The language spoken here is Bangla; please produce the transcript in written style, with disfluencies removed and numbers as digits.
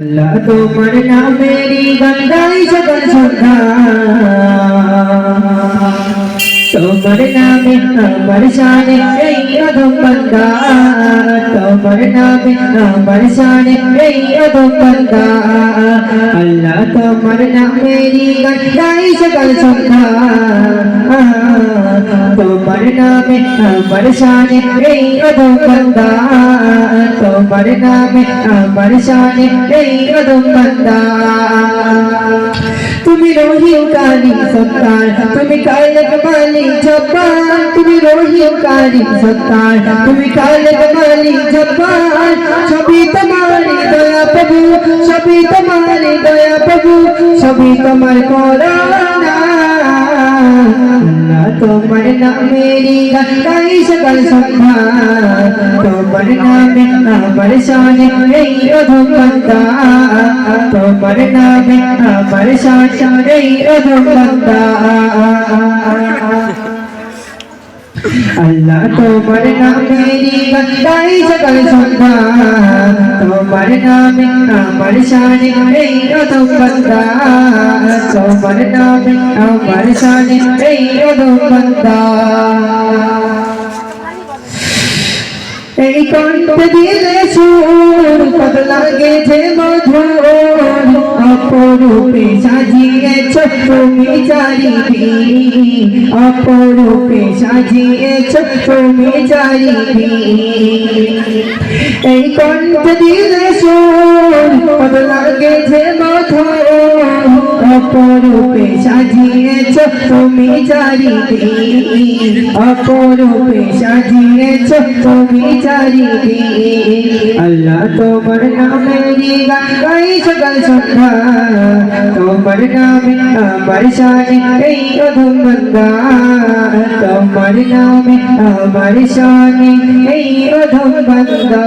अल्लाह तुम्हारे नाम मेरी गंगाई सकल सुधा तुम्हारे नाम अमर शान अधम बंदा तुम्हारे नाम अमर शान अधम बंदा अल्लाह तुम्हारे नाम मेरी गंगाई सकल सुधा तुम्हारे नाम अमर शान अधम बंदा तुम्हारे नाम अमर शान अधम बंदा তুমি রহিম কারিম সত্তার তুমি খালেক মালিক জব্বার তুমি রহিম কারিম সত্তার তুমি খালেক মালিক জব্বার সবই তোমার দয়া প্রভু সবই তোমার দয়া প্রভু সবই তোমার করুণা আল্লাহ তোমার নামেরই গাই সকল সম্মান তোমার নামে আমার শানে এই অধম বান্দা তোমার নামে আমার শানে এই অধম বান্দা अल्लाह तुम्हारे नाम मेरी गंगाई सकल सुधा तुम्हारे नाम अमर शान अधम बंदा तुम्हारे नाम अमर शान अधम बंदा এই কণ্ঠ দিলে সুর কত লাগে যে মধুর অপরূপে সাজিয়েছ তুমি চারিদিক অপরূপে সাজিয়েছ তুমি চারিদিক এই কণ্ঠ দিলে সুর কত লাগে যে মধুর অপরূপে সাজিয়েছ তুমি চারিদিক অপরূপে সাজিয়েছ তুমি চারিদিক আল্লাহ তোমার নামেরই গাই সকল সন্ধ্যা তোমার নামে আমার শানে এই অধম বান্দা তোমার নামে আমার শানে এই অধম বান্দা